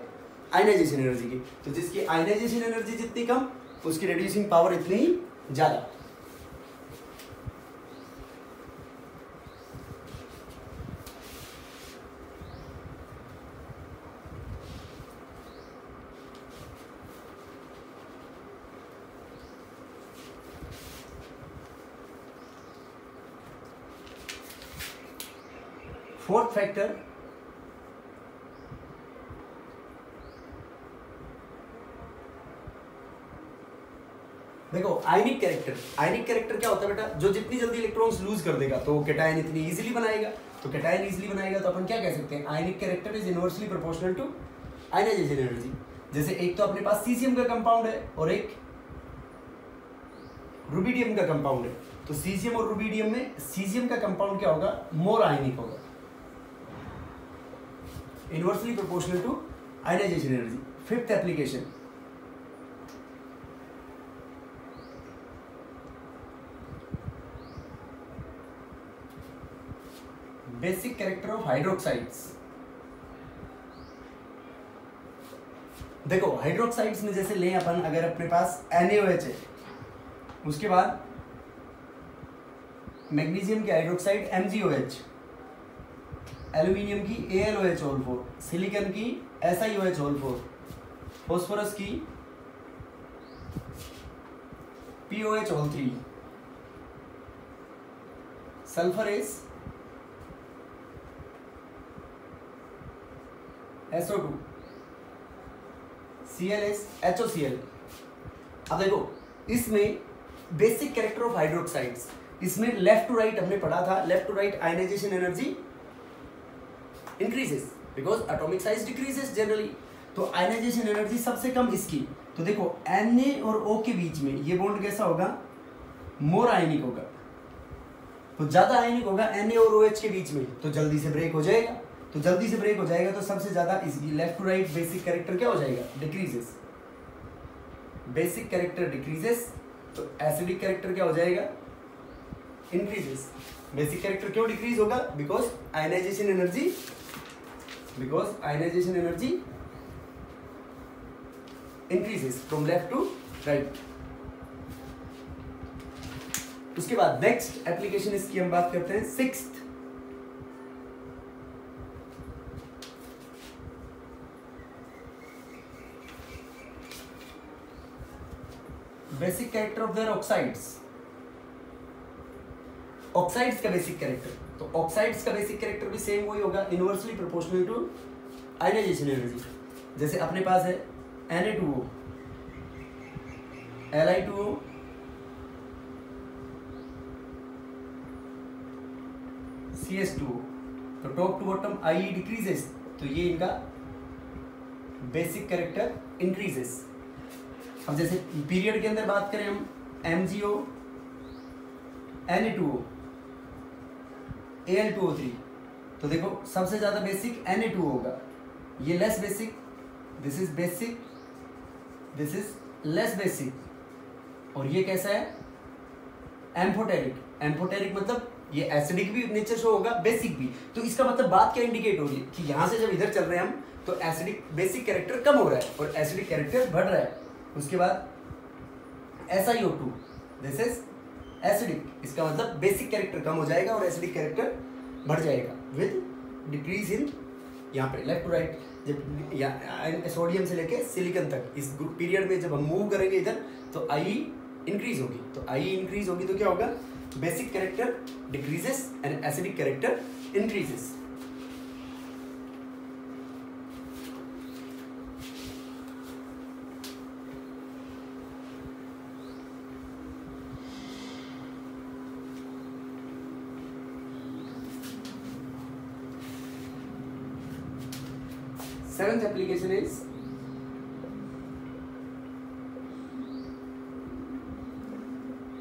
A: आयनाइजेशन एनर्जी की। तो जिसकी आयनाइजेशन एनर्जी जितनी कम उसकी रिड्यूसिंग पावर इतनी ही ज्यादा। फोर्थ फैक्टर, देखो आयनिक कैरेक्टर। आयनिक कैरेक्टर क्या होता है बेटा, जो जितनी जल्दी इलेक्ट्रॉन्स लूज कर देगा तो कैटायन इतनी इजीली बनाएगा। तो कैटायन इजीली बनाएगा तो अपन क्या कह सकते हैं, ionic character is inversely proportional to ionization energy. जैसे एक तो अपने पास सीजियम का कंपाउंड है और एक रुबिडियम का कंपाउंड है। तो सीजियम और रुबिडियम में सीजियम का कंपाउंड क्या होगा, मोर आयनिक होगा, inversely proportional to ionization energy. Fifth application, basic character of hydroxides. देखो हाइड्रोक्साइड्स में जैसे लें अपन, अगर अपने पास NaOH है, उसके बाद मैग्नीशियम की हाइड्रोक्साइड MgOH, एल्यूमिनियम की AlOH4, सिलिकॉन की SiOH4, फास्फोरस की POH3, sulphur is SO2, Cl is HOCl। अब देखो इसमें बेसिक कैरेक्टर ऑफ हाइड्रोक्साइड्स, इसमें लेफ्ट टू राइट हमने पढ़ा था, left to right ionisation energy increases because atomic size decreases generally. तो आयनाइजेशन एनर्जी सबसे कम इसकी। तो देखो Na और O के बीच में ये बॉन्ड कैसा होगा, मोर आयनिक होगा। तो ज्यादा आयनिक होगा Na और OH के बीच में, तो जल्दी से ब्रेक हो जाएगा। तो जल्दी से ब्रेक हो जाएगा तो सबसे ज्यादा इसकी left to right basic character क्या हो जाएगा, डिक्रीजेस। बेसिक कैरेक्टर डिक्रीजेस तो एसिडिक कैरेक्टर क्या हो जाएगा, इंक्रीजेस। बेसिक कैरेक्टर क्यों डिक्रीज होगा? Because ionisation energy increases from left to right. उसके बाद नेक्स्ट एप्लीकेशन इसकी हम बात करते हैं, sixth basic character of their oxides. Oxides का बेसिक कैरेक्टर, तो ऑक्साइड्स का बेसिक कैरेक्टर भी सेम वही होगा, inversely proportional to ionization energy. जैसे अपने पास है Na2O, Li2O, CS2O, तो top to bottom IE decreases, तो ये इनका बेसिक कैरेक्टर इंक्रीजेस। अब जैसे पीरियड के अंदर बात करें हम, MgO, Na2O, Al2O3, तो देखो सबसे ज्यादा बेसिक Na2O होगा, ये less basic, this is basic, this is less basic, और ये कैसा है? एम्फोटेरिक। एम्फोटेरिक मतलब ये एसिडिक भी नेचर शो होगा, बेसिक भी। तो इसका मतलब बात क्या इंडिकेट हो रही है कि यहां से जब इधर चल रहे हैं हम, तो एसिडिक बेसिक कैरेक्टर कम हो रहा है और एसिडिक कैरेक्टर बढ़ रहा है। उसके बाद SiO2, दिस इज एसिडिक, इसका मतलब बेसिक कैरेक्टर कम हो जाएगा और एसिडिक कैरेक्टर बढ़ जाएगा विद डिक्रीज इन, यहाँ पे लेफ्ट टू राइट, जब सोडियम से लेके सिलिकॉन तक इस ग्रुप पीरियड में जब हम मूव करेंगे इधर, तो IE इंक्रीज होगी। तो IE इंक्रीज होगी तो क्या होगा? Basic character decreases and acidic character increases. Seventh application is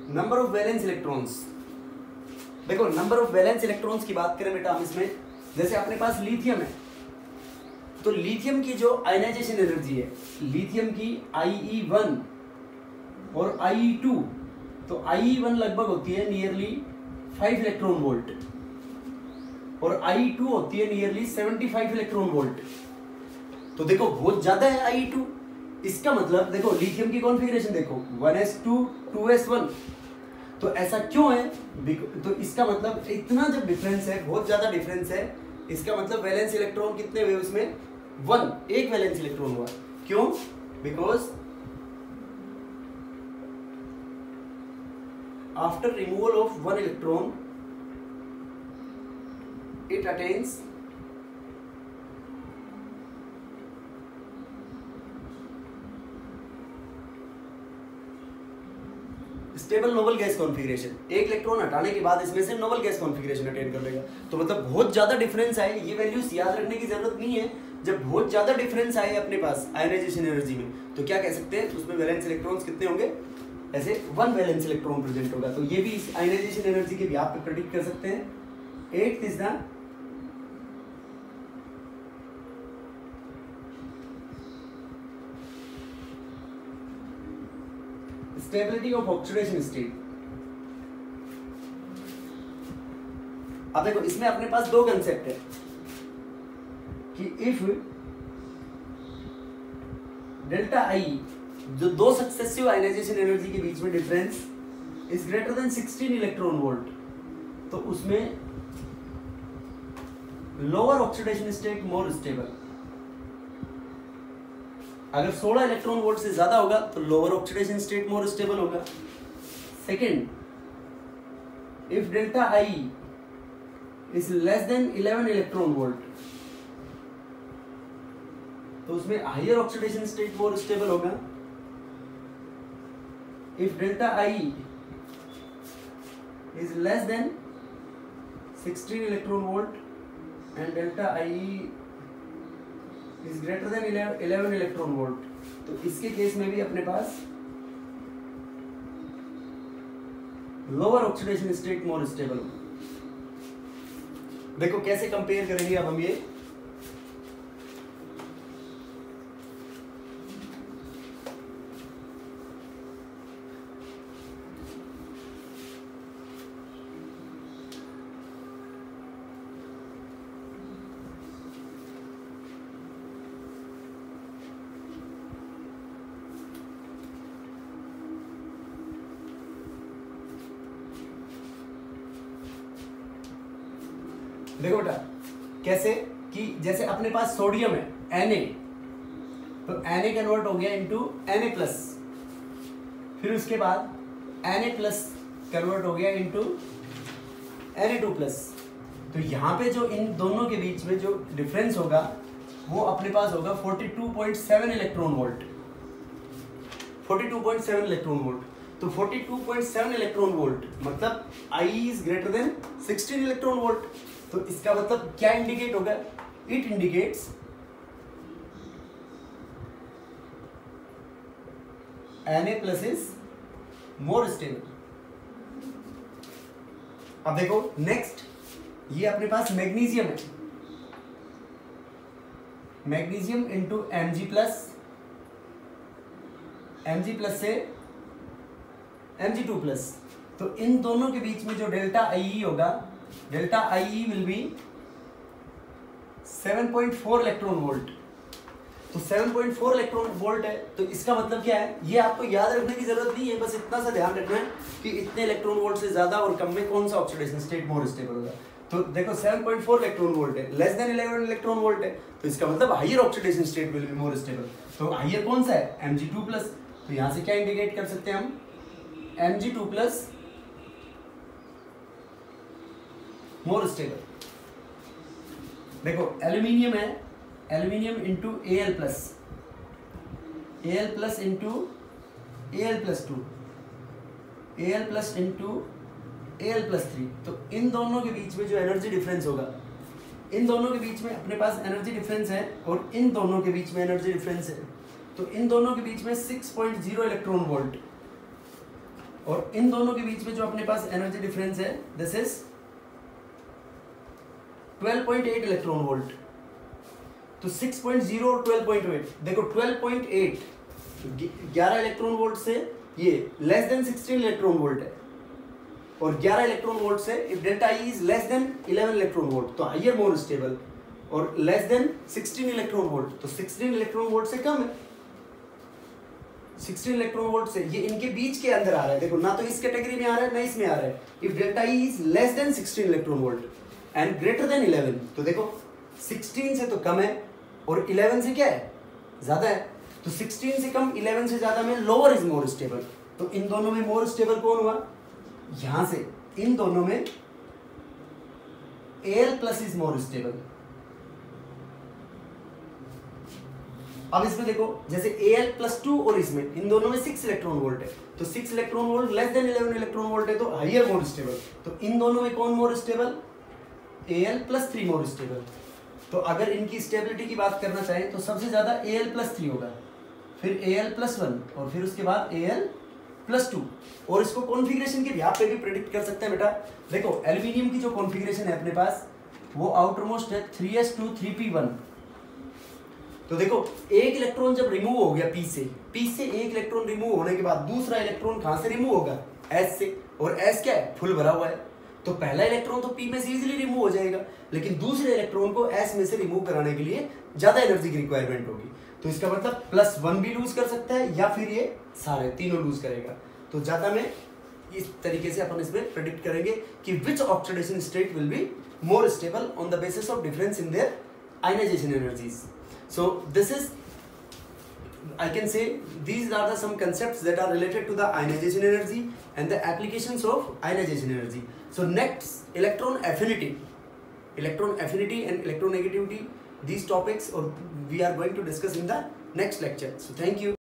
A: number of valence electrons. देखो नंबर ऑफ वैलेंस इलेक्ट्रॉन्स की बात करें बेटा हम इसमें, जैसे अपने पास लिथियम है, तो लिथियम की जो आयनाइजेशन एनर्जी है, लिथियम की IE1 और IE2, तो IE1 लगभग होती है नियरली 5 इलेक्ट्रॉन वोल्ट और IE2 होती है नियरली 75 इलेक्ट्रॉन वोल्ट। तो देखो बहुत ज्यादा है IE2, इसका मतलब देखो लिथियम की कॉन्फ़िगरेशन देखो 1s2 2s1, तो ऐसा क्यों है? तो इसका मतलब इतना जब डिफरेंस है, बहुत ज्यादा डिफरेंस है, इसका मतलब वैलेंस इलेक्ट्रॉन कितने हुए उसमें? 1, एक वैलेंस इलेक्ट्रॉन हुआ। क्यों? Because after removal of 1 electron it attains stable noble gas configuration. एक इलेक्ट्रॉन हटाने के बाद इसमें से नोबल गैस कॉन्फ़िगरेशन अटेन कर लेगा। तो मतलब बहुत ज्यादा डिफरेंस आए, ये वैल्यूज याद रखने की जरूरत नहीं है। जब बहुत ज्यादा डिफरेंस आए अपने पास आयनाइजेशन एनर्जी में, तो क्या कह सकते हैं? उसमें वैलेंस इलेक्ट्रॉन्स कितने होंगे? ऐसे 1 वैलेंस इलेक्ट्रॉन प्रेजेंट होगा। तो ये भी इस आयनाइजेशन एनर्जी के भी आप प्रेडिक्ट कर सकते हैं। 8th is the stability of oxidation state. अब देखो इसमें अपने पास दो कंसेप्ट है कि इफ डेल्टा आई, जो दो सक्सेसिव आयनाइजेशन एनर्जी के बीच में difference is greater than 16 electron volt, तो उसमें lower oxidation state more stable. अगर 16 इलेक्ट्रॉन वोल्ट से ज्यादा होगा तो lower oxidation state more stable होगा। Second, if delta I is less than 11 electron volt, तो उसमें higher oxidation state more stable होगा। If delta I is less than 16 electron volt and delta I is greater than 11 electron volt, तो इसके case में भी अपने पास lower oxidation state more stable होगा। देखो कैसे कंपेयर करेंगे अब हम ये, देखो बेटा कैसे कि जैसे अपने पास सोडियम है Na, तो Na कन्वर्ट हो गया इनटू Na+, फिर उसके बाद Na+ कन्वर्ट हो गया इनटू Na2+। तो यहाँ पे जो इन दोनों के बीच में जो डिफरेंस होगा वो अपने पास होगा 42.7 इलेक्ट्रॉन वोल्ट, 42.7 इलेक्ट्रॉन वोल्ट। तो 42.7 इलेक्ट्रॉन वोल्ट मतलब I is greater than 16 electron volt. तो इसका मतलब क्या इंडिकेट होगा? It indicates Na+ is more stable. अब देखो नेक्स्ट, ये अपने पास मैग्नीशियम है, मैग्नीशियम इंटू Mg+, Mg+ से Mg2+। तो इन दोनों के बीच में जो डेल्टा IE होगा, delta IE will be 7.4 electron volt. तो 7.4 इलेक्ट्रॉन वोल्ट है, तो इसका मतलब क्या है? ये आपको याद रखने की जरूरत नहीं है, बस इतना सा ध्यान रखना है कि इतने इलेक्ट्रॉन वोल्ट से ज्यादा और कम में कौन सा ऑक्सीडेशन स्टेट मोर स्टेबल होगा। तो देखो 7.4 इलेक्ट्रॉन वोल्ट है, लेस देन 11 इलेक्ट्रॉन वोल्ट है, तो इसका मतलब higher oxidation state will be more stable. तो हायर कौन सा है? Mg2+। तो यहां से क्या इंडिकेट कर सकते हैं हम? Mg2+ more stable. देखो एल्यूमिनियम है, aluminium into Al+, Al+ into Al+2, Al+ into Al+3। तो इन दोनों के बीच में जो एनर्जी डिफरेंस होगा, इन दोनों के बीच में अपने पास एनर्जी डिफरेंस है और इन दोनों के बीच में एनर्जी डिफरेंस है। तो इन दोनों के बीच में 6.0 इलेक्ट्रॉन वोल्ट और इन दोनों के बीच में जो अपने पास एनर्जी डिफरेंस है दिस इज 12.8 इलेक्ट्रॉन वोल्ट। तो 6.0 और 12.8, देखो 12.8 11 इलेक्ट्रॉन वोल्ट से ये लेस देन 16 इलेक्ट्रॉन वोल्ट है, और 11 इलेक्ट्रॉन वोल्ट से if delta E is less than 11 electron volt तो हायर मोर स्टेबल, और लेस देन 16 इलेक्ट्रॉन वोल्ट तो 16 इलेक्ट्रॉन वोल्ट से कम है। 16 इलेक्ट्रॉन वोल्ट से ये इनके बीच के अंदर आ रहा है, देखो ना तो इस कैटेगरी में आ रहा है ना इसमें आ रहा है। If delta E is less than 16 electron volt and greater than 11, तो देखो 16 से तो कम है और 11 से क्या है? ज्यादा है। तो 16 से कम 11 से ज्यादा में लोअर इज मोर स्टेबल। तो इन दोनों में मोर स्टेबल कौन हुआ? यहां से इन दोनों में Al+ इज मोर स्टेबल। अब इसमें देखो जैसे Al+2 और इसमें इन दोनों में 6 इलेक्ट्रॉन वोल्ट है, तो 6 electron volt less than 11 electron volt है, तो हायर मोर स्टेबल। तो इन दोनों में कौन मोर स्टेबल? Al+3 मोर स्टेबल। तो अगर इनकी स्टेबिलिटी की बात करना चाहें तो सबसे ज्यादा Al+3 होगा, फिर Al+1 और फिर उसके बाद Al+2। और इसको कॉन्फ़िगरेशन के यहाँ पे भी प्रेडिक्ट कर सकते हैं बेटा। देखो एल्यूमिनियम की जो कॉन्फ़िगरेशन है अपने पास वो आउटर मोस्ट है 3s2 3p1। तो देखो एक इलेक्ट्रॉन जब रिमूव हो गया पी से एक इलेक्ट्रॉन रिमूव होने के बाद दूसरा इलेक्ट्रॉन कहां से रिमूव होगा? S से, और S क्या है? फुल भरा हुआ है। तो पहला इलेक्ट्रॉन तो P में से इजीली रिमूव हो जाएगा, लेकिन दूसरे इलेक्ट्रॉन को S में से रिमूव कराने के लिए ज्यादा एनर्जी की रिक्वायरमेंट होगी। तो इसका मतलब +1 भी लूज कर सकता है या फिर ये सारे तीनों लूज करेगा। तो ज्यादा में इस तरीके से अपन इसमें प्रेडिक्ट करेंगे कि which oxidation state will be more stable on the basis of difference in their ionization energies. So this is, I can say these are the some concepts that are related to the ionization energy and the applications of ionization energy. So next, electron affinity and electronegativity, these topics or we are going to discuss in the next lecture. So thank you.